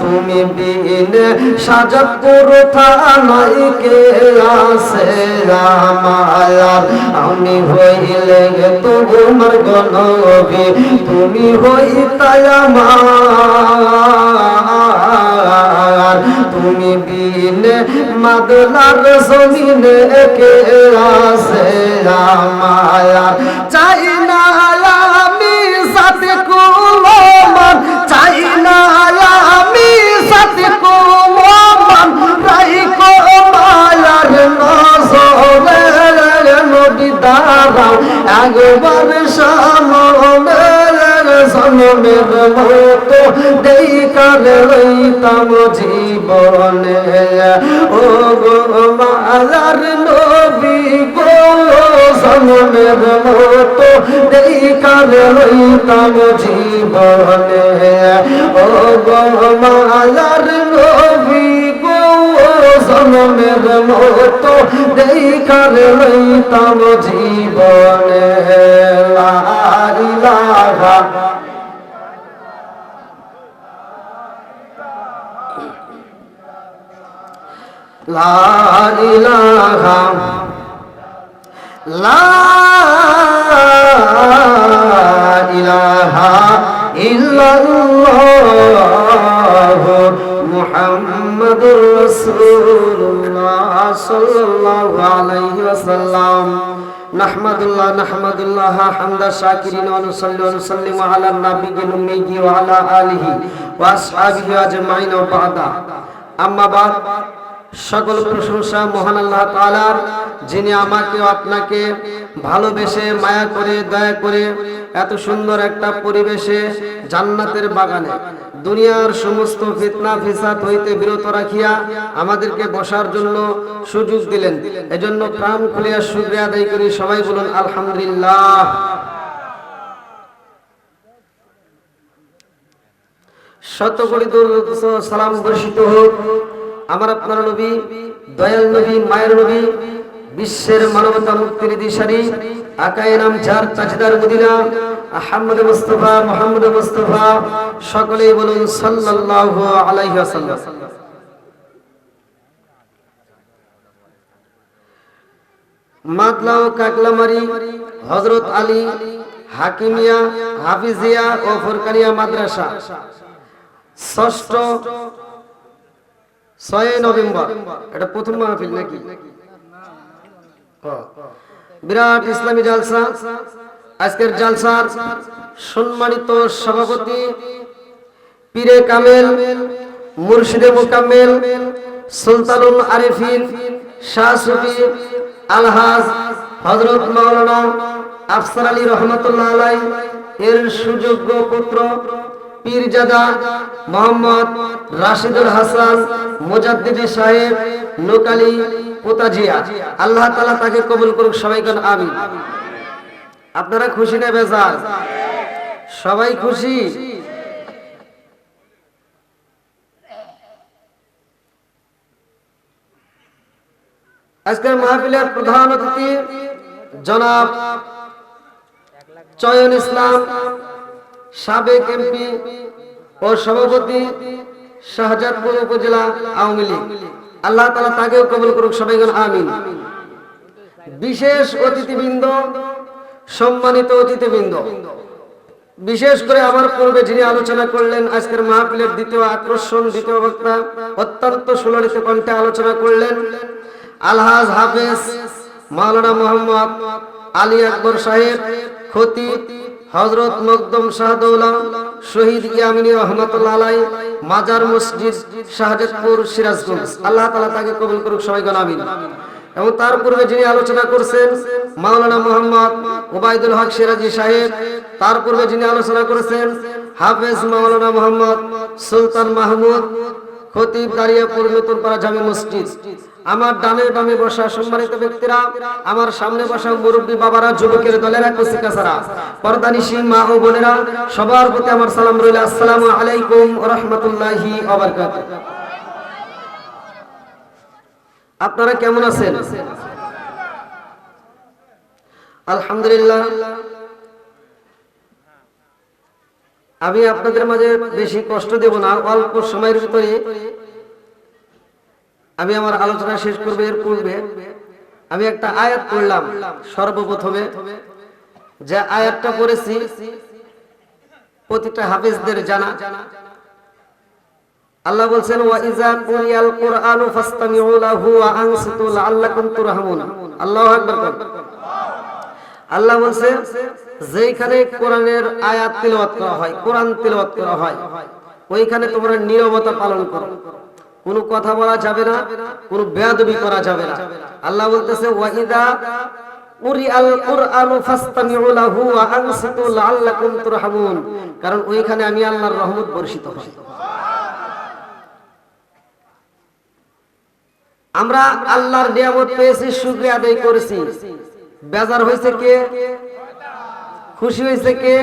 তুমি বিনে সাজাত পুরোটা নাই কে আছে আমার। আমি হইলে তোমার নবী, তুমি হইতা আমার, তুমি বিনে মাদলার জমিনে কে আছে আমার। চাই না আমি সাথে কুলমান, চাই না আমি সাথে কুলমান, রাইকো মায়ার নজরে নবী দাঁড়াও একবার সামনে, জনমের মতো দেখার লইতাম জীবনে। ও গো মায়ার নবী গো, জনমের মতো দেখার লইতাম জীবনে। ও গো মায়ার নবী গো, জনমের মতো দেখার লইতাম জীবনে। লা ইলাহা লা ইলাহা লা ইলাহা ইল্লাল্লাহ মুহাম্মাদুর রাসূলুল্লাহ সাল্লাল্লাহু আলাইহি ওয়াসাল্লাম। নাহমাদুল্লাহ নাহমাদুল্লাহ হামদা শাকিরিন ওয়া নুসাল্লি ওয়া নুসাল্লিমু আলা নাবিয়্যিল উম্মি ওয়া আলা আলিহি ওয়া আসহাবিহি আজমাইন ওয়া বা'দা। আম্মা বাদ, সকল প্রশংসা মহান আল্লাহ তাআলার, যিনি আমাকে আপনাকে ভালোবেসে মায়া করে দয়া করে এত সুন্দর একটা পরিবেশে জান্নাতের বাগানে দুনিয়ার সমস্ত ফিতনা ফিসাদ হইতে বিরত রাখিয়া আমাদেরকে বসার জন্য সুযোগ দিলেন। এজন্য প্রাণ খুলিয়া শুকরিয়া আদায় করি। সবাই বলুন আলহামদুলিল্লাহ। শত কোটি দরুদ সালাম বর্ষিত হোক আমার আপনার নবী, দয়াল নবী, মায়ের নবী, বিশ্বের মানবতা মুক্তির দিশারি, আকায়ে নাম যার তাজদার মদিনা আহমদ মুস্তাফা মুহাম্মদ মুস্তাফা, সকলেই বলুন সাল্লাল্লাহু আলাইহি ওয়াসাল্লাম। মাদলা ও কাকলামারি হযরত আলী হাকিমিয়া হাফিজিয়া ও ফুরকানিয়া মাদ্রাসা 6 নভেম্বর, এটা প্রথম মাহফিল নাকি? বিরাট ইসলামী জালসা। আজকের জালসার সম্মানিত সভাপতি পীরে কামেল, মুর্শিদে মুকাম্মেল, সুলতানুল আরিফিন, শাহ সুফি আলহাজ হযরত মাওলানা আফসার আলী রহমাতুল্লাহ আলাইহি এর সুযোগ্য পুত্র পীরজাদা মোহাম্মদ রাশিদুল হাসান মুজাদ্দিদি সাহেব নোকালী পোতাজিয়া, আল্লাহ তাআলা তাকে কবুল করুক। সবাই কোন আমিন। আপনারা খুশি না বেজার? সবাই খুশি? আজকের মাহফিলের প্রধান অতিথি জনাব চয়ন ইসলাম, সাবেক এমপি ও সভাপতি, শাহজাদপুর উপজেলা আওয়ামী লীগ, আল্লাহ তাআলা তাকেও কবুল করুক। সবাই বলুন আমিন। বিশেষ অতিথিবৃন্দ, সম্মানিত অতিথিবৃন্দ, বিশেষ করে আমার পূর্বে যিনি আলোচনা করলেন, আজকের মাহফিলের দ্বিতীয় আকর্ষণ, দ্বিতীয় বক্তা, অত্যন্ত সুললিত কণ্ঠে আলোচনা করলেন আলহাজ হাফেজ মাওলানা মোহাম্মদ আলী আকবর সাহেব, খতিব হযরত মকদম শাহদৌলা শহীদ ইয়ামিনী রহমাতুল্লাহ আলাইহি, মাজার মসজিদ, শাহজাদপুর, সিরাজগঞ্জ, আল্লাহ তাআলা তাকে কবুল করুক। সবাই বলুন আমিন। এবং তার পূর্বে যিনি আলোচনা করছেন মাওলানা মোহাম্মদ ওবায়দুল হক সিরাজি সাহেব, তার পূর্বে যিনি আলোচনা করেছেন হাফেজ মাওলানা মোহাম্মদ সুলতান মাহমুদ, খতিব দারিয়াপুর নতুনপাড়া জামে মসজিদ। আমার ডানে বামে বসা সম্মানিত ব্যক্তিরা, আমার সামনে বসা মুরব্বী বাবারা, যুবকের দলেরা, কচিকাচারা, পর্দানিশী মা ও বোনেরা, সবার প্রতি আমার সালাম রইল। আসসালামু আলাইকুম ওয়া রাহমাতুল্লাহি ওয়া বারাকাতুহু। আপনারা কেমন আছেন? আলহামদুলিল্লাহ, আমি আপনাদের মাঝে বেশি কষ্ট দেব না, অল্প সময়ের ভিতরে আমি আমার আলোচনা শেষ করব। এর পূর্বে আমি একটা আয়াত পড়লাম। সর্বপ্রথমে যে আয়াতটা পড়েছি প্রতিটা হাফেজদের জানা। আল্লাহ বলছেন, ওয়া ইযা কুরিয়াল কুরআনু ফাসতামিউ লাহু ওয়া আনসিতু লাআল্লাকুম তুরহামুন। আল্লাহু আকবার। আল্লাহ বলছে, যেখানে কোরআনের আয়াত তিলাওয়াত করা হয়, কোরআন তিলাওয়াত করা হয়, ওইখানে তোমরা নীরবতা পালন করো, কোনো কথা বলা যাবে না, কোনো বেয়াদবি করা যাবে না। আল্লাহ বলতেছে, ওয়া ইযা কুরিয়াল কুরআনু ফাসতামিউ লাহু ওয়া আনসিতু লাআল্লাকুম তুরহামুন, কারণ ওইখানে আমি আল্লাহর রহমত বর্ষিত হয়। আমরা আল্লাহর নিয়ামত পেয়েছি, শুকরিয়া আদায় করেছি। বেজার হয়েছে কে? খুশি হয়েছে কে?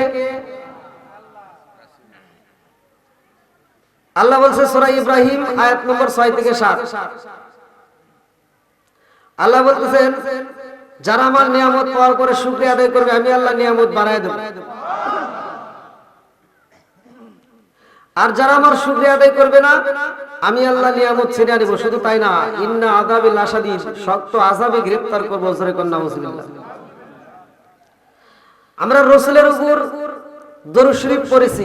আল্লাহ বলছে সূরা ইব্রাহিম আয়াত নম্বর 6 থেকে 7, আল্লাহ বলতেছেন, যারা আমার নিয়ামত পাওয়ার পরে শুকরিয়া আদায় করবে, আমি আল্লাহ নিয়ামত বাড়ায় দেব। আর যারা আমার শুকরিয়া আদায় করবে না, আমি আল্লাহ নিয়ামত ছিনিয়ে নেব। শুধু তাই না, ইন্না আযাবিল লাশাদীদ, শক্ত আযাবে গ্রেফতার করব। জোরে কন্না নাউযুবিল্লাহ। আমরা রাসূলের উপর দরুদ শরীফ পড়েছি।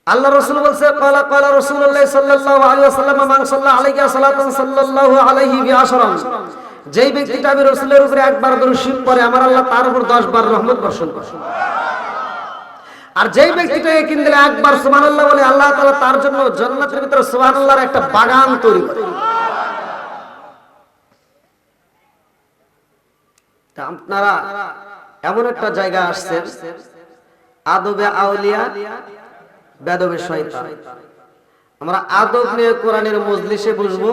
আল্লাহ রাসূল বলছে, ক্বালা ক্বালা রাসূলুল্লাহ সাল্লাল্লাহু আলাইহি ওয়াসাল্লাম, মান সাল্লা আলাইহি সালাতান সাল্লাল্লাহু আলাইহি বিআশরান, যেই ব্যক্তিটা আমি রাসূলের উপরে একবার দরুদ শরীফ পড়ে, আমার আল্লাহ তার উপর 10 বার রহমত বর্ষণ করে। আর যেই ব্যক্তিটা একদিন দিলে একবার সুবহানাল্লাহ বলে, আল্লাহ তাআলা তার জন্য জান্নাতের ভিতরে সুবহানাল্লাহর একটা বাগান তৈরি করে। তা আপনারা এমন একটা জায়গা আসছেন, আদবে আউলিয়া বেদবে শয়তান। আমরা আদব নিয়ে কোরআনের মজলিসে বসবো।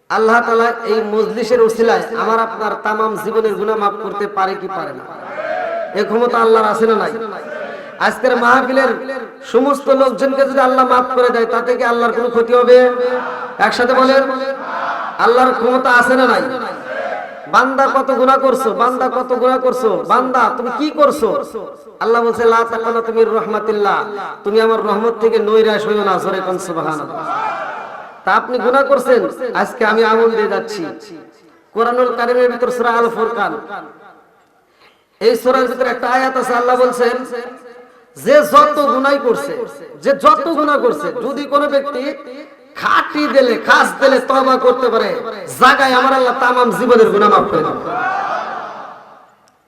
আল্লাহ তাআলা এই মজলিসের উসিলায় আমার আপনার তামাম জীবনের গুনাহ মাফ করতে পারে কি পারে না? এই ক্ষমতা আল্লাহর আছে না নাই? আজকের মাহফিলের সমস্ত লোকজনকে যদি আল্লাহ মাফ করে দেয়, তাতে কি আল্লাহর কোনো ক্ষতি হবে? একসাথে বলেন, আল্লাহর ক্ষমতা আছে না নাই? বান্দা কত গুনাহ করছো, বান্দা কত গুনাহ করছো, বান্দা তুমি কি করছো? আল্লাহ বলছে, লা তাকানাতু মির রাহমাতিল্লাহ, তুমি আমার রহমত থেকে নৈরাশ হইও না। জোরে কোন সুবহানাল্লাহ। তা আপনি গুনাহ করছেন, আজকে আমি আমল দিয়ে যাচ্ছি। কোরআনুল কারীমের ভিতর সূরা আল ফুরকান, এই সূরার ভিতরে একটা আয়াত আছে। আল্লাহ বলছেন, যে যত গুনাহ করছে, যে যত গুনাহ করছে, যদি কোনো ব্যক্তি খাঁটি দিলে, খাস দিলে তওবা করতে পারে, জায়গায় আমার আল্লাহ তামাম জীবনের গুনাহ মাফ করে দেন।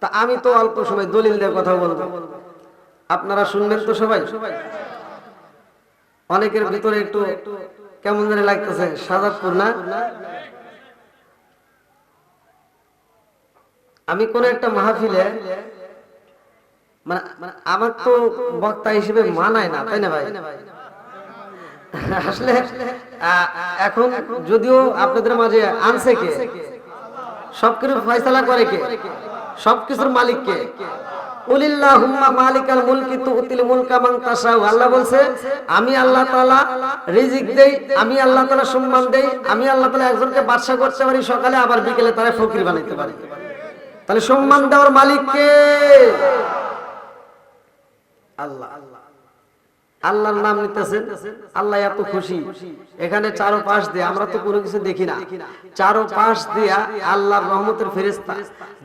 তা আমি তো অল্প সময় দলিল দিয়ে কথা বলবো, আপনারা শুনবেন তো সবাই? অনেকের ভিতরে একটু কেমন জানি লাগতেছে, সাজাদপুর না? আমি কোন একটা মাহফিলে, মানে আমার তো বক্তা হিসেবে মানায় না, তাই না ভাই? আসলে এখন যদিও আপনাদের মাঝে আনছে কে, সবকিছু ফয়সালা করে কে, সবকিছুর মালিক কে? কুলিল্লাহুম্মা মালিকাল মুলকি তুতিল মুলকা মান তাশাউ। আল্লাহ বলছে, আমি আল্লাহ তাআলা রিজিক দেই, আমি আল্লাহ তাআলা সম্মান দেই, আমি আল্লাহ তাআলা একজনকে বাদশা করতে পারি সকালে, আবার বিকেলে তারে ফকির বানাইতে পারি। তাহলে সম্মান দেওয়ার মালিক কে? আল্লাহ। আল্লাহর নাম নিতেছেন, আল্লাহ এত খুশি। এখানে চারো পাশ দিয়ে আমরা তো কোনো কিছু দেখি না, চারো পাশ দিয়ে আল্লাহর রহমতের ফেরেশতা,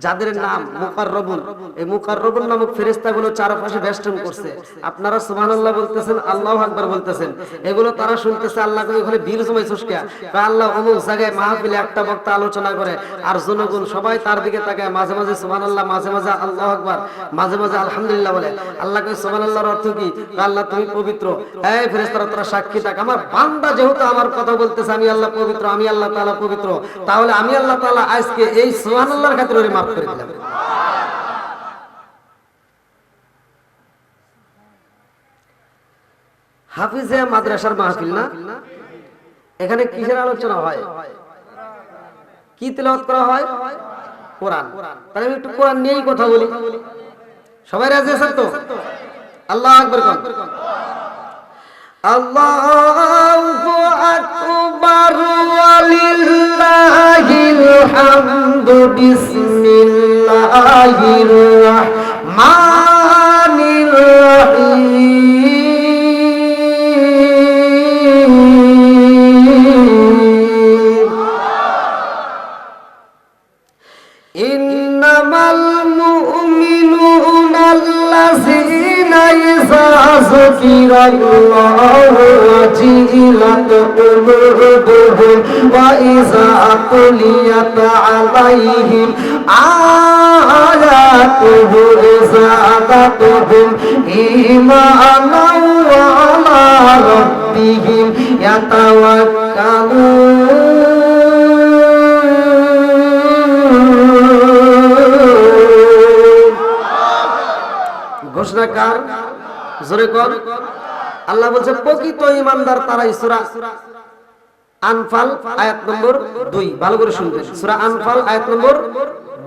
যাদের নাম মুকাররবুন, এই মুকাররবুন নামক ফেরেশতাগুলো চারো পাশে বেষ্টন করছে। আপনারা সুবহানাল্লাহ বলতেছেন, আল্লাহু আকবার বলতেছেন, এগুলো তারা শুনতেছে। আল্লাহ কই ওখানে বীর জমাই চুসকা, আল্লাহ অমুক জায়গায় মাহফিলে একটা বক্তা আলোচনা করে, আর জনগণ সবাই তার দিকে তাকায়, মাঝে মাঝে সুবহানাল্লাহ, মাঝে মাঝে আল্লাহু আকবার, মাঝে মাঝে আলহামদুলিল্লাহ বলে। আল্লাহ কই সুবহানাল্লাহর অর্থ কি? আল্লাহ তুমি পবিত্র। এই ফেরেশতারা তোরা সাক্ষী থাক, আমার বান্দা যেহেতু আমার কথা বলতেছে, আমি আল্লাহ পবিত্র, আমি আল্লাহ তাআলা পবিত্র, তাহলে আমি আল্লাহ তাআলা আজকে এই সুবহানাল্লাহর খাতিরে ওরে maaf করে দিলাম। হাফিজে মাদ্রাসার মাহফিল না? এখানে কিসের আলোচনা হয়? কি তেলাওয়াত করা হয়? কোরআন। তাহলে আমি একটু কোরআন নিয়েই কথা বলি। সবাই রাজি আছেন তো? আল্লাহু আকবার কোন। আল্লাহু আকবার ওয়া লিল্লাহিল হামদু বিসমিল্লাহির রহমানির রহিম ইন্নামাল মুমিনুনা আল্লাযীনা ইযা যুকিরাল্লাহু ওয়াজিলাত কুলুবুহুম ওয়া ইযা তুলিয়াত আলাইহিম আয়াতুহু যাদাতুহুম ঈমানান ওয়া আলা রাব্বিহিম ইয়াতাওয়াক্কালুন। ঘোষণাকার জোরে কর। আল্লাহ বলছে প্রকৃত ঈমানদার তারাই। সূরা আনফাল আয়াত নম্বর 2, ভালো করে শুনবেন। সূরা আনফাল আয়াত নম্বর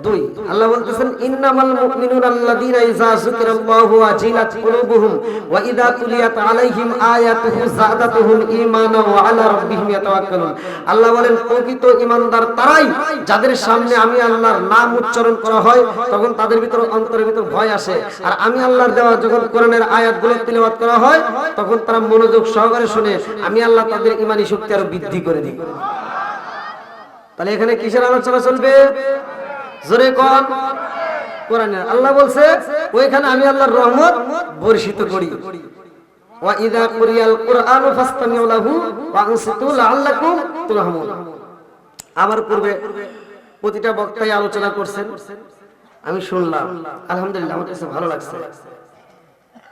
2 আল্লাহ বলতেছেন ইন্নামাল মুমিনুনা আল্লাযীনা ইযা যুকিরাল্লাহু ওয়াজিলাত কুলুবুহুম ওয়া ইযা তুলিয়াত আলাইহিম আয়াতুহু যাদাতুহুম ঈমানান ওয়া আলা রাব্বিহিম ইয়াতাওয়াক্কালুন। আল্লাহ বলেন প্রকৃত ঈমানদার তারাই যাদের সামনে আমি আল্লাহর নাম উচ্চারণ করা হয় তখন তাদের ভিতর অন্তরের ভিতর ভয় আসে, আর আমি আল্লাহর দেওয়া যখন কোরআনের আয়াতগুলো তিলাওয়াত করা হয় তখন তারা মনোযোগ সহকারে শুনে আমি আল্লাহ তাদের ঈমানি শক্তি আরো বৃদ্ধি করে দিই। তাহলে এখানে কিসের আলোচনা চলবে? জোরে কোন কোরআনে। আল্লাহ বলছে ওইখানে আমি আল্লাহর রহমত বর্ষিত করি। ওয়া ইযা কুরিয়াল কুরআনু ফাসতামিউ লাহু ওয়া আনসিতু লাআল্লাকুম তুরহামুন। আমার পূর্বে প্রতিটা বক্তাই আলোচনা করছেন, আমি শুনলাম, আলহামদুলিল্লাহ আমার কাছে ভালো লাগছে।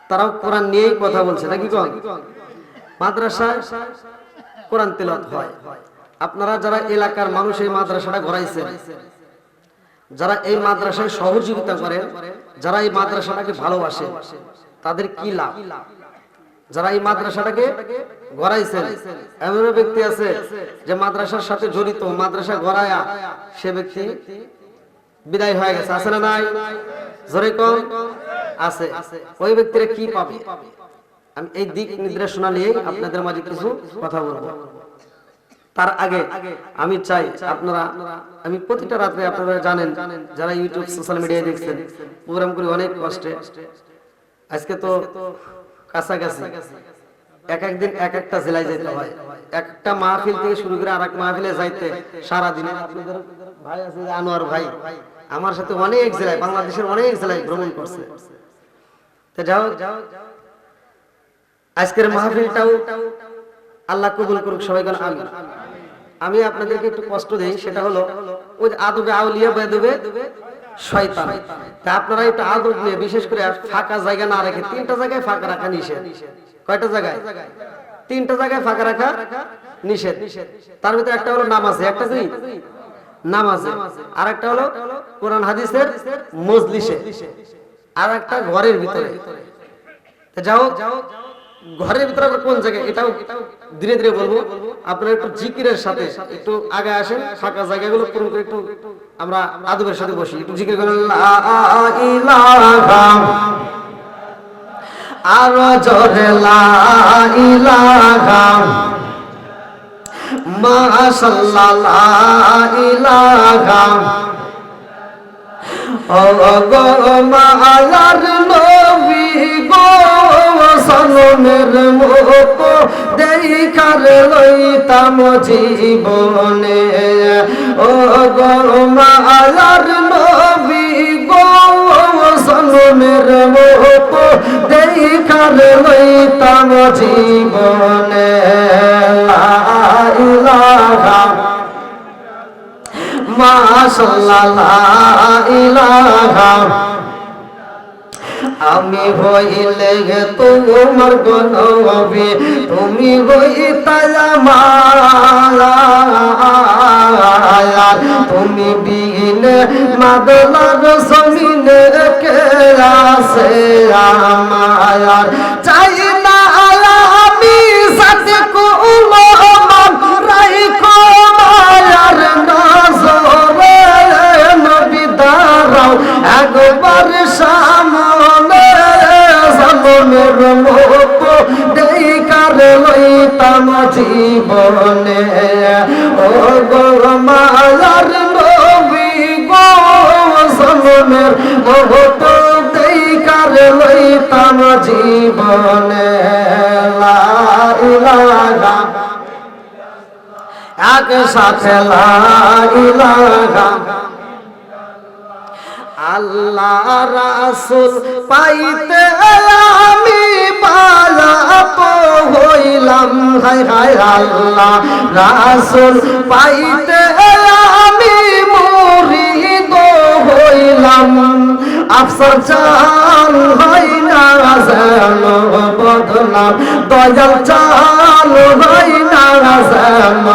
তারাও কোরআন নিয়েই কথা বলছে নাকি কোন? মাদ্রাসায় কোরআন তেলাওয়াত হয়। আপনারা যারা এলাকার মানুষ এই মাদ্রাসাটা গড়াইছেন, যারা এই মাদ্রাসায় সহযোগিতা করেন, যারা এই মাদ্রাসাটাকে ভালোবাসে, তাদের কি লাভ? যারা এই মাদ্রাসাটাকে গড়াইছেন, এমন ব্যক্তি আছে যে মাদ্রাসার সাথে জড়িত, মাদ্রাসা গড়ায়া সে ব্যক্তি বিদায় হয়ে গেছে, আছে না নাই? জোরে কম আছে। ওই ব্যক্তিরা কি পাবে? আমি এই দিক নির্দেশনা নিয়ে আপনাদের মাঝে কিছু কথা বলবো। তার আগে আমি চাই আপনারা, আমি প্রতিটা রাত্রে আপনারা জানেন যারা ইউটিউব সোশ্যাল মিডিয়ায় দেখছেন প্রোগ্রাম করি অনেক কষ্টে। আজকে তো কাছাকাছি এক একদিন এক একটা জেলায় যেতে হয়, একটা মাহফিল থেকে শুরু করে আরেক মাহফিলে যাইতে সারাদিনে। আপনাদের ভাই আছে আনোয়ার ভাই, আমার সাথে অনেক জেলায়, বাংলাদেশের অনেক জেলায় ভ্রমণ করছে। তো যাও আজকের মাহফিলটাও আল্লাহ কবুল করুক, সবাই বলেন আমিন। আমি আপনাদেরকে একটু কষ্ট দেই, সেটা হলো ওই আদবে আউলিয়া বেদবে শয়তান। তা আপনারা একটু আদব নিয়ে, বিশেষ করে ফাঁকা জায়গা না রেখে, 3টা জায়গায় ফাঁকা রাখা নিষেধ। কয়টা জায়গায়? 3টা জায়গায় ফাঁকা রাখা নিষেধ। তার ভিতরে একটা হলো নামাজে, একটা কি নামাজে, আর একটা হলো কোরআন হাদিসের মজলিসে, আর একটা ঘরের ভিতরে। যাও ঘরের ভিতরে কোন জায়গায় এটাও ধীরে ধীরে বলবো। আপনারা একটু জিকিরের সাথে একটু আগে আসেন, ফাঁকা জায়গাগুলো পূরণ করে একটু আমরা আদবের সাথে বসি, একটু জিকির করেন লা ইলাহা, আর জোরে লা ইলাহা, মাশাআল্লাহ লা ইলাহা। ও গো মায়ার নবী গো, সনমের মুখ দেখার লইতাম জীবনে। ও গো মায়ার নবী গো, সনমের মুখ দেখার লইতাম জীবনে। লা ইলাহা মাশাআল্লাহ লা ইলাহা। আমি হইলে তোমার গনবী, তুমি হইতাই আমার, তুমি বিনে মাদলার জমিনে কে আছে আমার। চাই না আমি সাথে কোনো মান রাইখো মায়ার নজরে, নবী দাঁড়াও একবার সামনে, সামনের মুখ দেখার লইতাম জীবনে। ও গো মায়ার নবী গো, জনমের মহত দেইকার লইতাম জীবনে লা ইলাহা একসাথে লা ইলাহা আল্লাহ রাসূল পাইতে আমি বালাপ হইলাম হায় হায় আল্লাহ রাসূল পাইতে আমি মুরিদ হইলাম আফসর চাল হয় না যেন বদনাম দয়াল চাল হয় না যেন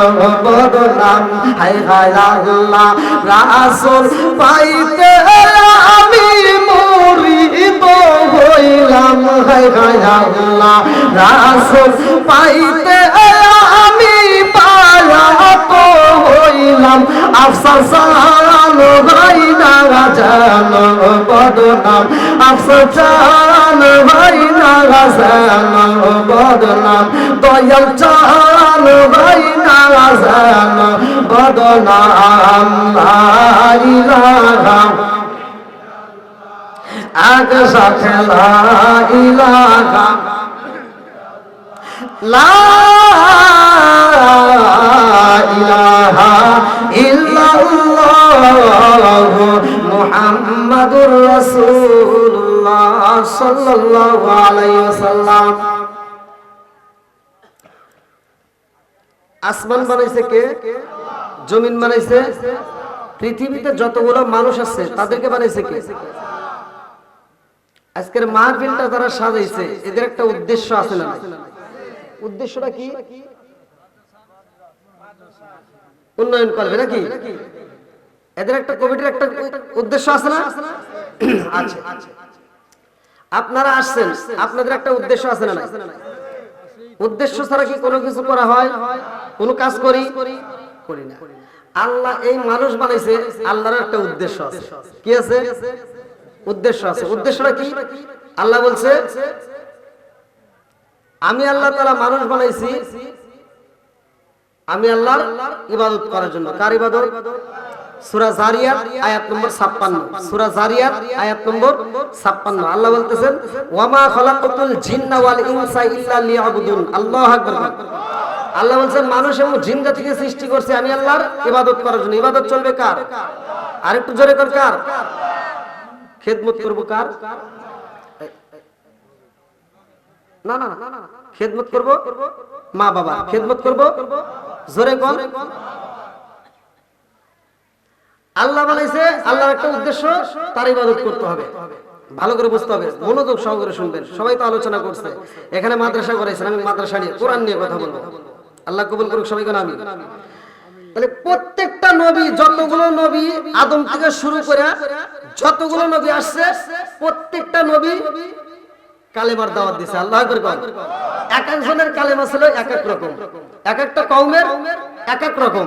বদনাম হায় হায় আল্লাহ রাসূল পাইতে আমি মুরিদ হইলাম হায় হায় আল্লাহ রাসূল পাইতে আমি বালাপ হইলাম আফসর চাল হয় না যেন বদনাম আফসর চাল হয় না যেন বদনাম দয়াল চাল হয় না যেন বদনাম লা ইলাহা একসাথে লা ইলাহা লা ইলাহা ইল্লাল্লাহ মুহাম্মাদুর রাসূলুল্লাহ সাল্লাল্লাহু আলাইহি ওয়াসাল্লাম। আসমান বানাইছে কে? জমিন বানাইছে? পৃথিবীতে যতগুলো মানুষ আছে তাদেরকে বানাইছে কে? আজকের মাহফিলটা যারা সাজাইছে এদের একটা উদ্দেশ্য আছে না? উদ্দেশ্যটা কি? উন্নয়ন করবে নাকি? এদের একটা কমিটির একটা উদ্দেশ্য আছে না? আচ্ছা, আপনারা আসছেন, আপনাদের একটা উদ্দেশ্য আছে না? উদ্দেশ্য ছাড়া কি কোনো কিছু করা হয়? কোনো কাজ করি না। আল্লাহ এই মানুষ বানাইছে, আল্লাহর একটা উদ্দেশ্য আছে। কি আছে? উদ্দেশ্য আছে। উদ্দেশ্যটা কি? আল্লাহ বলছে আমি আল্লাহ তাআলা মানুষ বানাইছি আমি আল্লাহর ইবাদত করার জন্য। কার ইবাদত? সূরা জারিয়াত আয়াত নম্বর 56। সূরা জারিয়াত আয়াত নম্বর 56 আল্লাহ বলতেছেন ওয়ামা খালাকাতুল জিন্না ওয়াল ইনসা ইল্লা লিয়াবুদুন। আল্লাহু আকবার। আল্লাহ বলছেন মানুষ এবং জিন জাতিকে সৃষ্টি করছে আমি আল্লাহর ইবাদত করার জন্য। ইবাদত চলবে কার? আরেকটু জোরে কর, কার? খেদমত করব কার? না না না, খেদমত করব মা বাবা, খেদমত করব জোরে কর। আল্লাহ বলেছে আল্লাহর একটা উদ্দেশ্য, তার ইবাদত করতে হবে। ভালো করে বুঝতে হবে, মনোযোগ সহকারে শুনবেন। সবাই তো আলোচনা করছে, এখানে মাদ্রাসা করেছেন, আমি মাদ্রাসা নিয়ে কোরআন নিয়ে কথা বলবো। আল্লাহ কবুল করুক সবাইকে আমিন। তাহলে প্রত্যেকটা নবী, যতগুলো নবী আদম থেকে শুরু করে যতগুলো নবী আসছে, প্রত্যেকটা নবী কালেমার দাওয়াত দিয়েছে। আল্লাহু আকবার। এক একজনের কালেমা ছিল এক এক রকম, এক একটা কওমের এক এক রকম।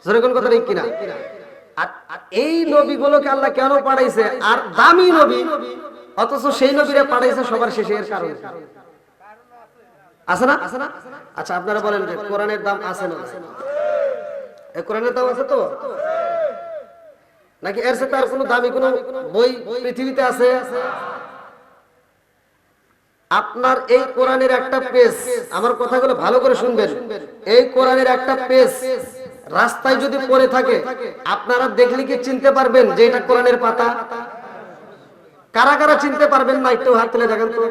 জোরে কোন কথা ঠিক কিনা? আর এই নবীগুলোকে আল্লাহ কেন পাঠাইছে? আর দামি নবী, অথচ সেই নবীরা পাঠাইছে সবার শেষে। এর কারণ আছে না? আচ্ছা আপনারা বলেন যে কোরআনের দাম আছে না? এই কোরআনের দাম আছে তো নাকি এর সাথে আর কোনো দামি কোনো বই পৃথিবীতে আছে? আপনার এই কোরআনের একটা পেজ, আমার কথাগুলো ভালো করে শুনবেন, এই কোরআনের একটা পেজ রাস্তায় যদি পড়ে থাকে আপনারা দেখলে কি চিনতে পারবেন যে এটা কোরআনের পাতা? কারা কারা চিনতে পারবেন না একটু হাত তুলে দেখেন তো।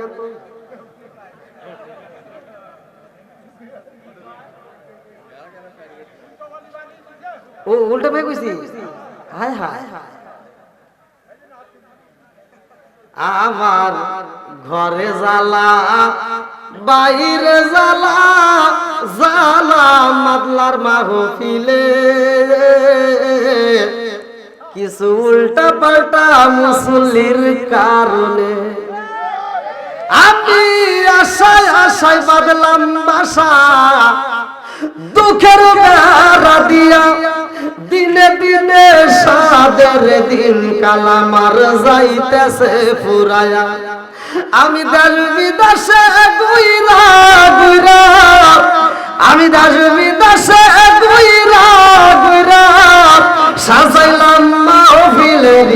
ও উল্টা ভাই কইছি। হায় হায়, আমার ঘরে জ্বালা বাইরে জ্বালা, জ্বালা মাদলার মাহফিলে কিছু উল্টা পাল্টা মুসল্লির কারণে আমি আশায় আশায় বাঁধলাম বাসা, দুঃখের বেড়া দিয়া দিনে দিনে সাদের দিন কালামার যাইতেছে ফুরায়া। আমি দেশ বিদেশে ঘুইরা ঘুইরা, আমি দেশ বিদেশে ঘুইরা ঘুইরা সাজাইলাম মাহফিলের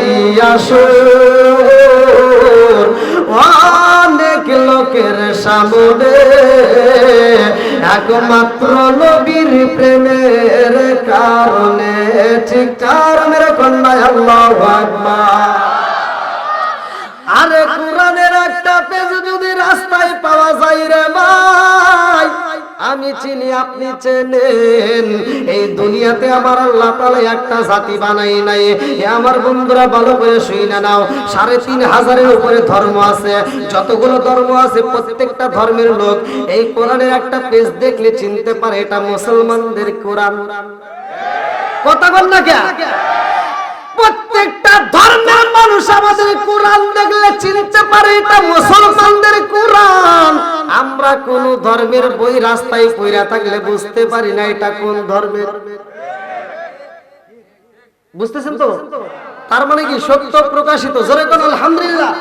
একমাত্র নবীর প্রেমের কারণে। ঠিক কারণের কন্যা আল্লাহু আকবার। আরে কোরআনের একটা পেজ যদি রাস্তায় পাওয়া যায় রে ভাই, আমি চিনি আপনি চেনেন, এই দুনিয়াতে আমার আল্লাহ তাআলা একটা জাতি বানাই নাই। এ আমার বন্ধুরা ভালো করে শুনে নাও, ৩৫০০-এর উপরে ধর্ম আছে। যতগুলো ধর্ম আছে প্রত্যেকটা ধর্মের লোক এই কোরআনের একটা পেজ দেখলে চিনতে পারে এটা মুসলমানদের কোরআন। কথা বল না কে? প্রত্যেকটা ধর্মের মানুষ আমাদের কোরআন দেখলে চিনতে পারে এটা মুসলমানদের কোরআন। আমরা কোন ধর্মের বই রাস্তায় পড়ে থাকলে বুঝতে পারি না এটা কোন ধর্মের। বুঝতেছেন তো? তার মানে কি সত্য প্রকাশিত। জোরে কোন আলহামদুলিল্লাহ।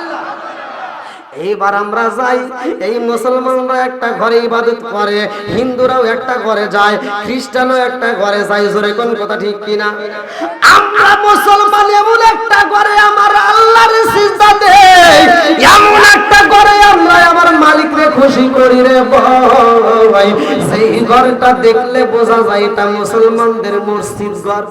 এইবার আমরা যাই, এই মুসলমানরা একটা ঘরে ইবাদত করে, হিন্দুরাও একটা ঘরে যায়, খ্রিস্টানও একটা ঘরে যায়। জোরে কোন কথা ঠিক কিনা? আমরা মুসলমান এমন একটা ঘরে আমার আল্লাহর সিজদা দেই, এমন একটা ঘরে আমরা আমার মালিককে খুশি করি রে ভাই। সেই ঘরটা দেখলে বোঝা যায় এটা মুসলমানদের মসজিদ ঘর।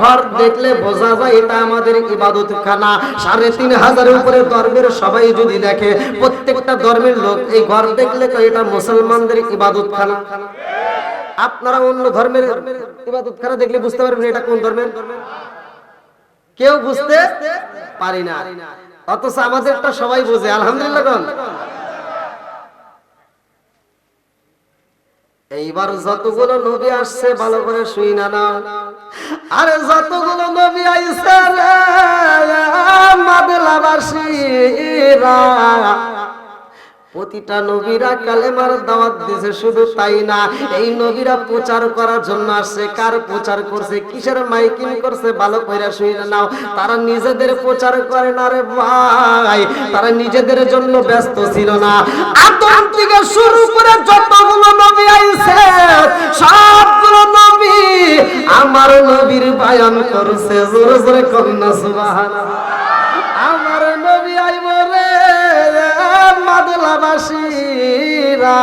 ঘর দেখলে বোঝা যায় এটা আমাদের ইবাদতখানা। ৩৫০০-এর উপরে ধর্মের সবাই যদি দেখে, প্রত্যেকটা ধর্মের লোক এই ঘর দেখলে তো এটা মুসলমানদের ইবাদতখানা। আপনারা অন্য ধর্মের ইবাদতখানা দেখলে বুঝতে পারবেন এটা কোন ধর্মের। কেউ বুঝতে পারি না, অথচ আমাদেরটা সবাই বুঝে। আলহামদুলিল্লাহ কোন। এইবার যতগুলো নবী আসছে ভালো করে শুইনা নাও। আরে যতগুলো নবী আইছে রে মাদলাবাসীরা, প্রতিটা নবীরা কালেমার দাওয়াত দিয়েছে। শুধু তাই না, এই নবীরা প্রচার করার জন্য আসছে। কার প্রচার করছে, কিসের মাইকিং করছে ভালো করে শুনে নাও। তারা নিজেদের প্রচার করে না রে ভাই, তারা নিজেদের জন্য ব্যস্ত ছিল না। আদম থেকে শুরু করে যতগুলো নবী আইছে সবগুলো নবী আমার নবীর বয়ান করছে। জোরে জোরে কন্যা সুবহানাল্লাহ। আমার নবী আইব রে মাদলাবাসীরা।